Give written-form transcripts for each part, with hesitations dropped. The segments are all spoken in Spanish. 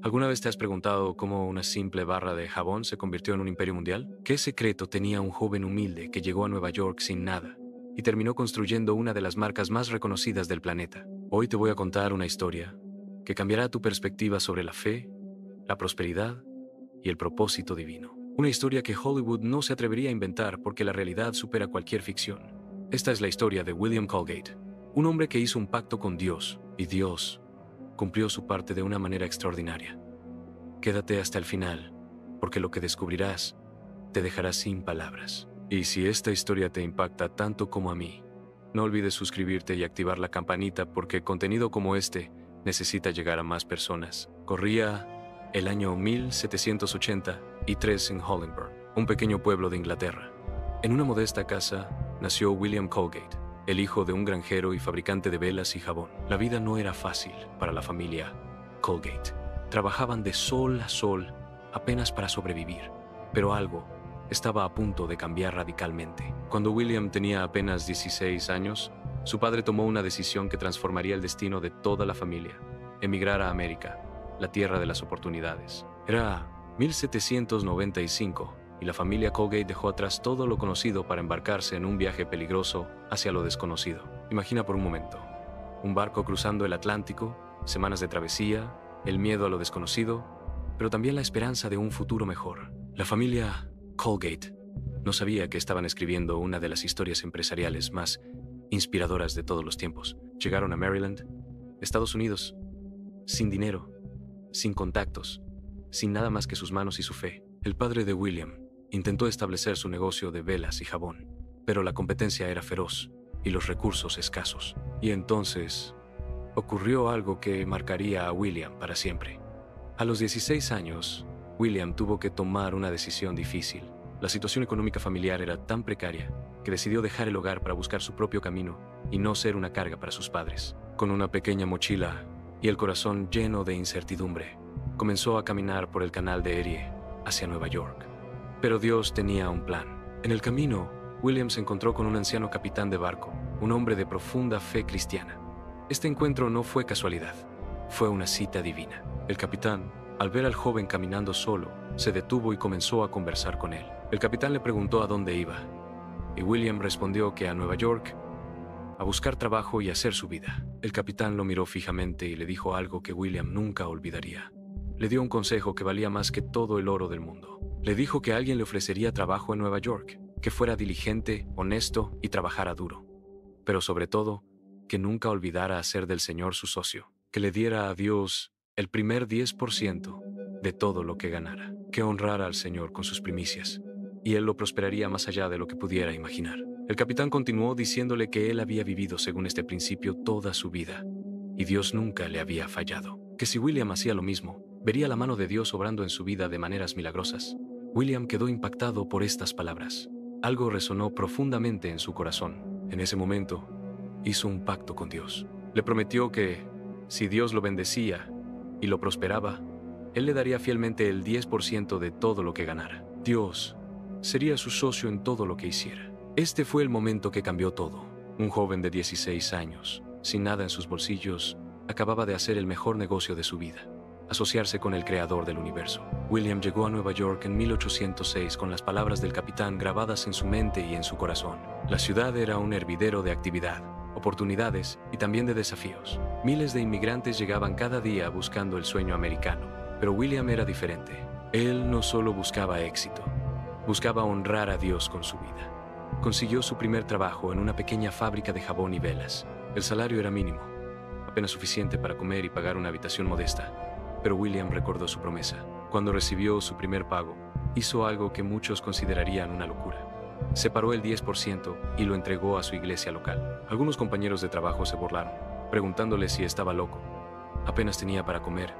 ¿Alguna vez te has preguntado cómo una simple barra de jabón se convirtió en un imperio mundial? ¿Qué secreto tenía un joven humilde que llegó a Nueva York sin nada y terminó construyendo una de las marcas más reconocidas del planeta? Hoy te voy a contar una historia que cambiará tu perspectiva sobre la fe, la prosperidad y el propósito divino. Una historia que Hollywood no se atrevería a inventar porque la realidad supera cualquier ficción. Esta es la historia de William Colgate, un hombre que hizo un pacto con Dios y Dios cumplió su parte de una manera extraordinaria. Quédate hasta el final, porque lo que descubrirás te dejará sin palabras. Y si esta historia te impacta tanto como a mí, no olvides suscribirte y activar la campanita porque contenido como este necesita llegar a más personas. Corría el año 1783 en Hollingbourne, un pequeño pueblo de Inglaterra. En una modesta casa nació William Colgate, el hijo de un granjero y fabricante de velas y jabón. La vida no era fácil para la familia Colgate. Trabajaban de sol a sol apenas para sobrevivir, pero algo estaba a punto de cambiar radicalmente. Cuando William tenía apenas 16 años, su padre tomó una decisión que transformaría el destino de toda la familia: emigrar a América, la tierra de las oportunidades. Era 1795 y la familia Colgate dejó atrás todo lo conocido para embarcarse en un viaje peligroso hacia lo desconocido. Imagina por un momento, un barco cruzando el Atlántico, semanas de travesía, el miedo a lo desconocido, pero también la esperanza de un futuro mejor. La familia Colgate no sabía que estaban escribiendo una de las historias empresariales más inspiradoras de todos los tiempos. Llegaron a Maryland, Estados Unidos, sin dinero, sin contactos, sin nada más que sus manos y su fe. El padre de William intentó establecer su negocio de velas y jabón, pero la competencia era feroz y los recursos escasos. Y entonces ocurrió algo que marcaría a William para siempre. A los 16 años, William tuvo que tomar una decisión difícil. La situación económica familiar era tan precaria que decidió dejar el hogar para buscar su propio camino y no ser una carga para sus padres. Con una pequeña mochila y el corazón lleno de incertidumbre, comenzó a caminar por el canal de Erie hacia Nueva York. Pero Dios tenía un plan. En el camino, William se encontró con un anciano capitán de barco, un hombre de profunda fe cristiana. Este encuentro no fue casualidad, fue una cita divina. El capitán, al ver al joven caminando solo, se detuvo y comenzó a conversar con él. El capitán le preguntó a dónde iba, y William respondió que a Nueva York, a buscar trabajo y hacer su vida. El capitán lo miró fijamente y le dijo algo que William nunca olvidaría. Le dio un consejo que valía más que todo el oro del mundo. Le dijo que alguien le ofrecería trabajo en Nueva York, que fuera diligente, honesto y trabajara duro. Pero sobre todo, que nunca olvidara hacer del Señor su socio, que le diera a Dios el primer 10% de todo lo que ganara, que honrara al Señor con sus primicias, y él lo prosperaría más allá de lo que pudiera imaginar. El capitán continuó diciéndole que él había vivido según este principio toda su vida, y Dios nunca le había fallado, que si William hacía lo mismo, vería la mano de Dios obrando en su vida de maneras milagrosas. William quedó impactado por estas palabras. Algo resonó profundamente en su corazón. En ese momento, hizo un pacto con Dios. Le prometió que, si Dios lo bendecía y lo prosperaba, él le daría fielmente el 10% de todo lo que ganara. Dios sería su socio en todo lo que hiciera. Este fue el momento que cambió todo. Un joven de 16 años, sin nada en sus bolsillos, acababa de hacer el mejor negocio de su vida: asociarse con el creador del universo. William llegó a Nueva York en 1806 con las palabras del capitán grabadas en su mente y en su corazón. La ciudad era un hervidero de actividad, oportunidades y también de desafíos. Miles de inmigrantes llegaban cada día buscando el sueño americano, pero William era diferente. Él no solo buscaba éxito, buscaba honrar a Dios con su vida. Consiguió su primer trabajo en una pequeña fábrica de jabón y velas. El salario era mínimo, apenas suficiente para comer y pagar una habitación modesta. Pero William recordó su promesa. Cuando recibió su primer pago, hizo algo que muchos considerarían una locura. Separó el 10% y lo entregó a su iglesia local. Algunos compañeros de trabajo se burlaron, preguntándole si estaba loco. Apenas tenía para comer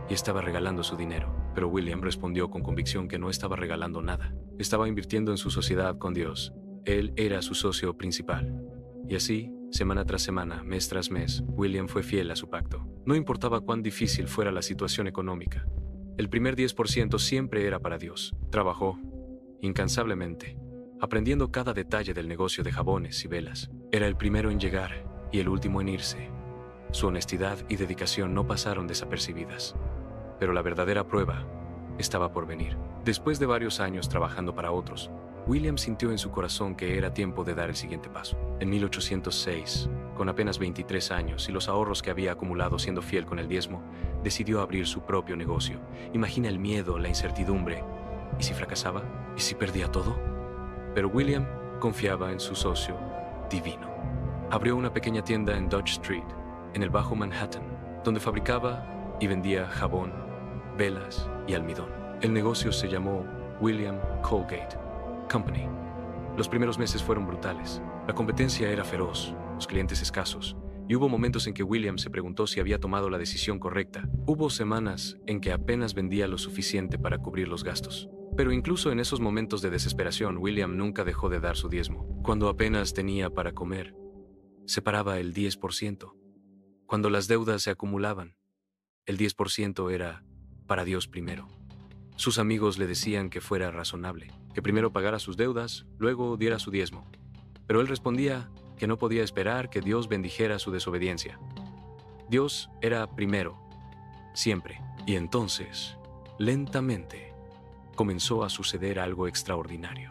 y estaba regalando su dinero. Pero William respondió con convicción que no estaba regalando nada. Estaba invirtiendo en su sociedad con Dios. Él era su socio principal. Y así, semana tras semana, mes tras mes, William fue fiel a su pacto. No importaba cuán difícil fuera la situación económica. El primer 10% siempre era para Dios. Trabajó incansablemente, aprendiendo cada detalle del negocio de jabones y velas. Era el primero en llegar y el último en irse. Su honestidad y dedicación no pasaron desapercibidas. pero la verdadera prueba estaba por venir. Después de varios años trabajando para otros, William sintió en su corazón que era tiempo de dar el siguiente paso. En 1806, con apenas 23 años y los ahorros que había acumulado siendo fiel con el diezmo, decidió abrir su propio negocio. Imagina el miedo, la incertidumbre. ¿Y si fracasaba? ¿Y si perdía todo? Pero William confiaba en su socio divino. Abrió una pequeña tienda en Dodge Street, en el Bajo Manhattan, donde fabricaba y vendía jabón, velas y almidón. El negocio se llamó William Colgate Company. Los primeros meses fueron brutales. La competencia era feroz, los clientes escasos, y hubo momentos en que William se preguntó si había tomado la decisión correcta. Hubo semanas en que apenas vendía lo suficiente para cubrir los gastos. Pero incluso en esos momentos de desesperación, William nunca dejó de dar su diezmo. Cuando apenas tenía para comer, separaba el 10%. Cuando las deudas se acumulaban, el 10% era para Dios primero. Sus amigos le decían que fuera razonable, que primero pagara sus deudas, luego diera su diezmo. Pero él respondía que no podía esperar que Dios bendijera su desobediencia. Dios era primero, siempre. Y entonces, lentamente, comenzó a suceder algo extraordinario.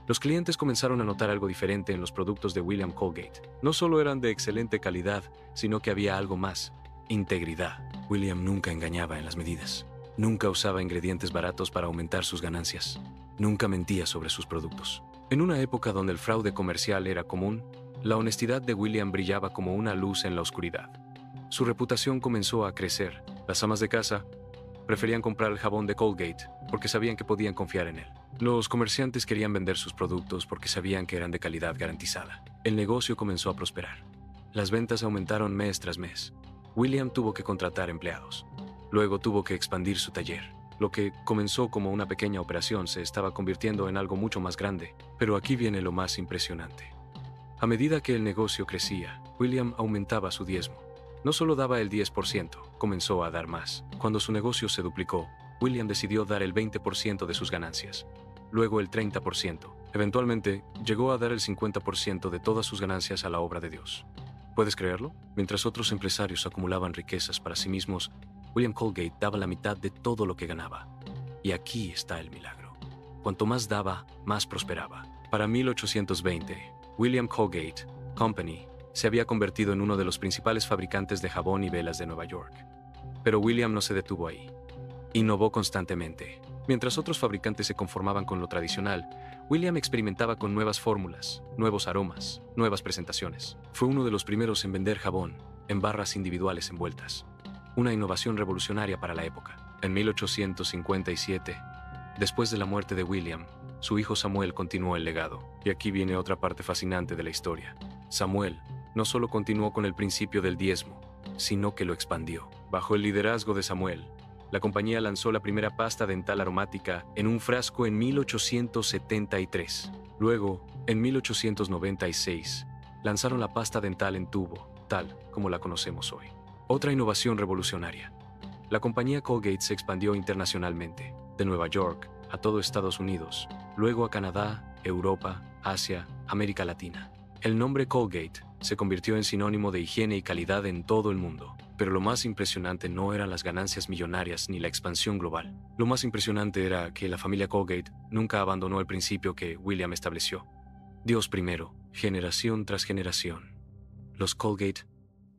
Los clientes comenzaron a notar algo diferente en los productos de William Colgate. No solo eran de excelente calidad, sino que había algo más: integridad. William nunca engañaba en las medidas. Nunca usaba ingredientes baratos para aumentar sus ganancias. Nunca mentía sobre sus productos. En una época donde el fraude comercial era común, la honestidad de William brillaba como una luz en la oscuridad. Su reputación comenzó a crecer. Las amas de casa preferían comprar el jabón de Colgate porque sabían que podían confiar en él. Los comerciantes querían vender sus productos porque sabían que eran de calidad garantizada. El negocio comenzó a prosperar. Las ventas aumentaron mes tras mes. William tuvo que contratar empleados. Luego tuvo que expandir su taller. Lo que comenzó como una pequeña operación se estaba convirtiendo en algo mucho más grande. Pero aquí viene lo más impresionante. A medida que el negocio crecía, William aumentaba su diezmo. No solo daba el 10%, comenzó a dar más. Cuando su negocio se duplicó, William decidió dar el 20% de sus ganancias. Luego el 30%. Eventualmente, llegó a dar el 50% de todas sus ganancias a la obra de Dios. ¿Puedes creerlo? Mientras otros empresarios acumulaban riquezas para sí mismos, William Colgate daba la mitad de todo lo que ganaba. Y aquí está el milagro. Cuanto más daba, más prosperaba. Para 1820, William Colgate Company se había convertido en uno de los principales fabricantes de jabón y velas de Nueva York. Pero William no se detuvo ahí. Innovó constantemente. Mientras otros fabricantes se conformaban con lo tradicional, William experimentaba con nuevas fórmulas, nuevos aromas, nuevas presentaciones. Fue uno de los primeros en vender jabón en barras individuales envueltas. Una innovación revolucionaria para la época. En 1857, después de la muerte de William, su hijo Samuel continuó el legado. Y aquí viene otra parte fascinante de la historia. Samuel no solo continuó con el principio del diezmo, sino que lo expandió. Bajo el liderazgo de Samuel, la compañía lanzó la primera pasta dental aromática en un frasco en 1873. Luego, en 1896, lanzaron la pasta dental en tubo, tal como la conocemos hoy. Otra innovación revolucionaria. La compañía Colgate se expandió internacionalmente, de Nueva York a todo Estados Unidos, luego a Canadá, Europa, Asia, América Latina. El nombre Colgate se convirtió en sinónimo de higiene y calidad en todo el mundo. Pero lo más impresionante no eran las ganancias millonarias ni la expansión global. Lo más impresionante era que la familia Colgate nunca abandonó el principio que William estableció. Dios primero, generación tras generación. Los Colgate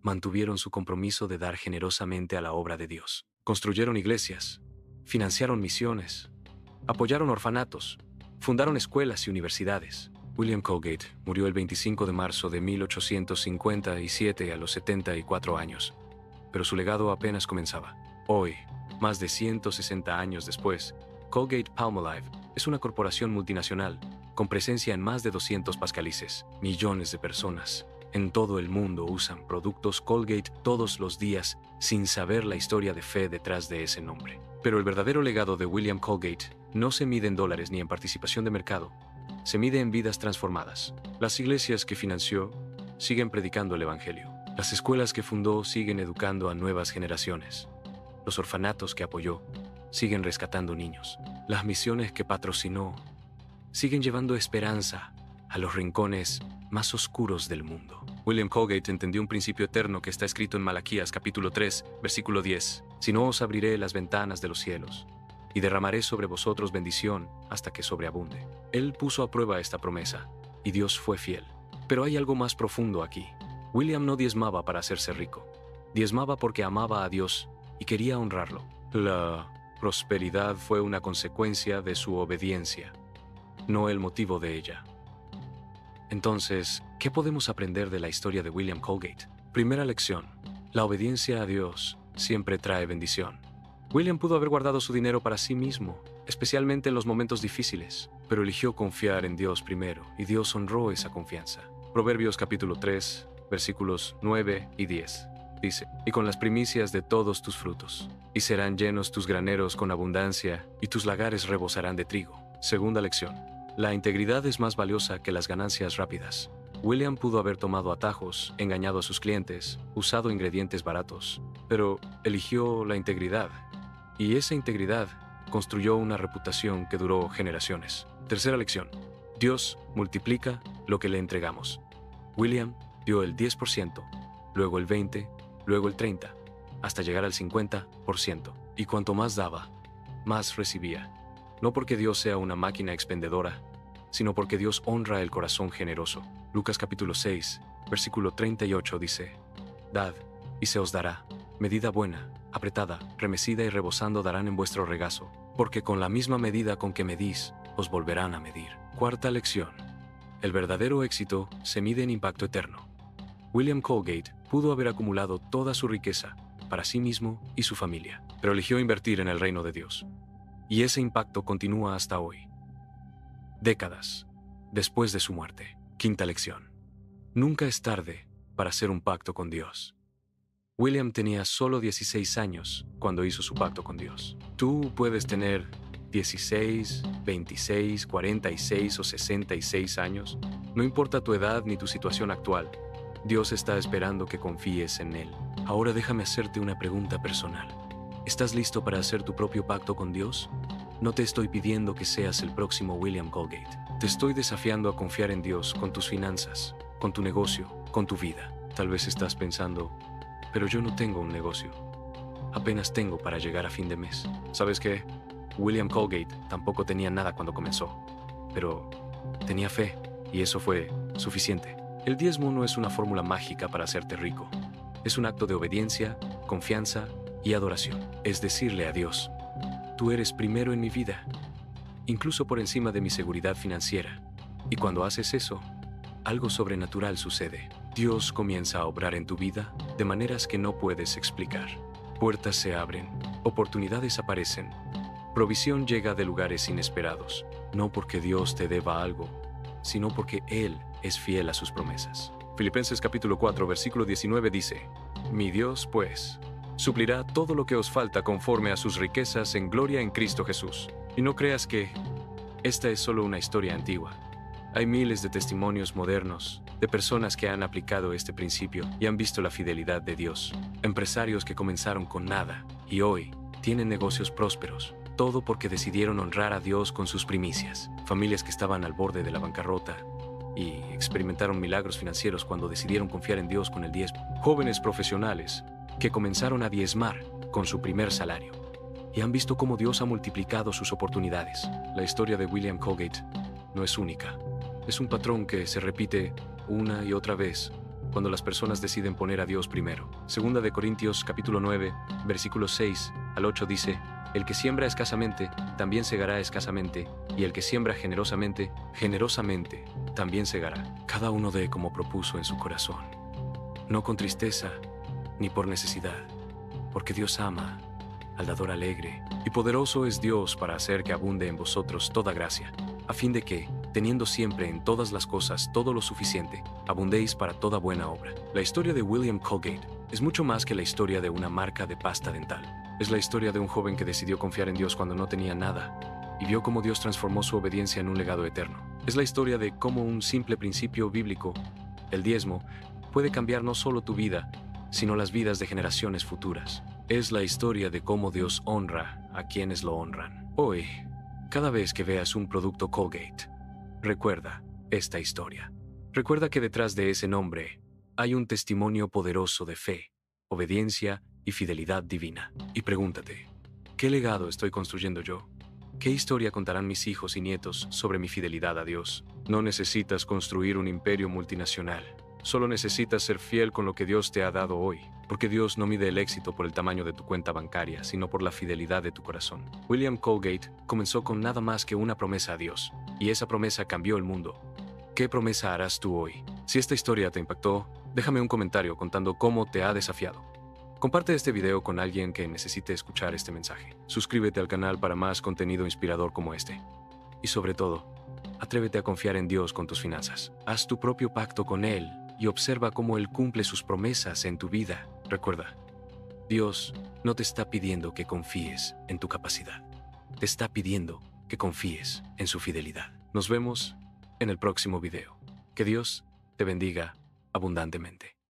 mantuvieron su compromiso de dar generosamente a la obra de Dios. Construyeron iglesias, financiaron misiones, apoyaron orfanatos, fundaron escuelas y universidades. William Colgate murió el 25 de marzo de 1857 a los 74 años. Pero su legado apenas comenzaba. Hoy, más de 160 años después, Colgate-Palmolive es una corporación multinacional con presencia en más de 200 países. Millones de personas en todo el mundo usan productos Colgate todos los días sin saber la historia de fe detrás de ese nombre. Pero el verdadero legado de William Colgate no se mide en dólares ni en participación de mercado, se mide en vidas transformadas. Las iglesias que financió siguen predicando el evangelio. Las escuelas que fundó siguen educando a nuevas generaciones. Los orfanatos que apoyó siguen rescatando niños. Las misiones que patrocinó siguen llevando esperanza a los rincones más oscuros del mundo. William Colgate entendió un principio eterno que está escrito en Malaquías capítulo 3, versículo 10. sino os abriré las ventanas de los cielos, y derramaré sobre vosotros bendición hasta que sobreabunde. Él puso a prueba esta promesa, y Dios fue fiel. Pero hay algo más profundo aquí. William no diezmaba para hacerse rico. Diezmaba porque amaba a Dios y quería honrarlo. La prosperidad fue una consecuencia de su obediencia, no el motivo de ella. Entonces, ¿qué podemos aprender de la historia de William Colgate? Primera lección: la obediencia a Dios siempre trae bendición. William pudo haber guardado su dinero para sí mismo, especialmente en los momentos difíciles, pero eligió confiar en Dios primero, y Dios honró esa confianza. Proverbios capítulo 3, versículos 9 y 10. Dice: y con las primicias de todos tus frutos, y serán llenos tus graneros con abundancia, y tus lagares rebosarán de trigo. Segunda lección: la integridad es más valiosa que las ganancias rápidas. William pudo haber tomado atajos, engañado a sus clientes, usado ingredientes baratos, pero eligió la integridad, y esa integridad construyó una reputación que duró generaciones. Tercera lección: Dios multiplica lo que le entregamos. William dio el 10%, luego el 20%, luego el 30%, hasta llegar al 50%. Y cuanto más daba, más recibía. No porque Dios sea una máquina expendedora, sino porque Dios honra el corazón generoso. Lucas capítulo 6, versículo 38 dice: dad, y se os dará, medida buena, apretada, remecida y rebosando darán en vuestro regazo, porque con la misma medida con que medís, os volverán a medir. Cuarta lección: el verdadero éxito se mide en impacto eterno. William Colgate pudo haber acumulado toda su riqueza para sí mismo y su familia, pero eligió invertir en el reino de Dios. Y ese impacto continúa hasta hoy, décadas después de su muerte. Quinta lección: nunca es tarde para hacer un pacto con Dios. William tenía solo 16 años cuando hizo su pacto con Dios. Tú puedes tener 16, 26, 46 o 66 años. No importa tu edad ni tu situación actual, Dios está esperando que confíes en Él. Ahora déjame hacerte una pregunta personal. ¿Estás listo para hacer tu propio pacto con Dios? No te estoy pidiendo que seas el próximo William Colgate. Te estoy desafiando a confiar en Dios con tus finanzas, con tu negocio, con tu vida. Tal vez estás pensando: pero yo no tengo un negocio. Apenas tengo para llegar a fin de mes. ¿Sabes qué? William Colgate tampoco tenía nada cuando comenzó, pero tenía fe, y eso fue suficiente. El diezmo no es una fórmula mágica para hacerte rico. Es un acto de obediencia, confianza y adoración. Es decirle a Dios: tú eres primero en mi vida, incluso por encima de mi seguridad financiera. Y cuando haces eso, algo sobrenatural sucede. Dios comienza a obrar en tu vida de maneras que no puedes explicar. Puertas se abren, oportunidades aparecen, provisión llega de lugares inesperados, no porque Dios te deba algo, sino porque Él es fiel a sus promesas. Filipenses capítulo 4, versículo 19 dice: mi Dios, pues, suplirá todo lo que os falta conforme a sus riquezas en gloria en Cristo Jesús. Y no creas que esta es solo una historia antigua. Hay miles de testimonios modernos de personas que han aplicado este principio y han visto la fidelidad de Dios. Empresarios que comenzaron con nada y hoy tienen negocios prósperos, todo porque decidieron honrar a Dios con sus primicias. Familias que estaban al borde de la bancarrota y experimentaron milagros financieros cuando decidieron confiar en Dios con el diezmo. Jóvenes profesionales que comenzaron a diezmar con su primer salario y han visto cómo Dios ha multiplicado sus oportunidades. La historia de William Colgate no es única. Es un patrón que se repite una y otra vez cuando las personas deciden poner a Dios primero. Segunda de Corintios capítulo 9, versículos 6 al 8 dice: el que siembra escasamente, también segará escasamente, y el que siembra generosamente, generosamente también segará. Cada uno dé como propuso en su corazón, no con tristeza ni por necesidad, porque Dios ama al dador alegre, y poderoso es Dios para hacer que abunde en vosotros toda gracia, a fin de que, teniendo siempre en todas las cosas todo lo suficiente, abundéis para toda buena obra. La historia de William Colgate es mucho más que la historia de una marca de pasta dental. Es la historia de un joven que decidió confiar en Dios cuando no tenía nada y vio cómo Dios transformó su obediencia en un legado eterno. Es la historia de cómo un simple principio bíblico, el diezmo, puede cambiar no solo tu vida, sino las vidas de generaciones futuras. Es la historia de cómo Dios honra a quienes lo honran. Hoy, cada vez que veas un producto Colgate, recuerda esta historia. Recuerda que detrás de ese nombre hay un testimonio poderoso de fe, obediencia y fidelidad divina. Y pregúntate, ¿qué legado estoy construyendo yo? ¿Qué historia contarán mis hijos y nietos sobre mi fidelidad a Dios? No necesitas construir un imperio multinacional. Solo necesitas ser fiel con lo que Dios te ha dado hoy, porque Dios no mide el éxito por el tamaño de tu cuenta bancaria, sino por la fidelidad de tu corazón. William Colgate comenzó con nada más que una promesa a Dios, y esa promesa cambió el mundo. ¿Qué promesa harás tú hoy? Si esta historia te impactó, déjame un comentario contando cómo te ha desafiado. Comparte este video con alguien que necesite escuchar este mensaje. Suscríbete al canal para más contenido inspirador como este. Y sobre todo, atrévete a confiar en Dios con tus finanzas. Haz tu propio pacto con Él y observa cómo Él cumple sus promesas en tu vida. Recuerda, Dios no te está pidiendo que confíes en tu capacidad. Te está pidiendo que confíes en su fidelidad. Nos vemos en el próximo video. Que Dios te bendiga abundantemente.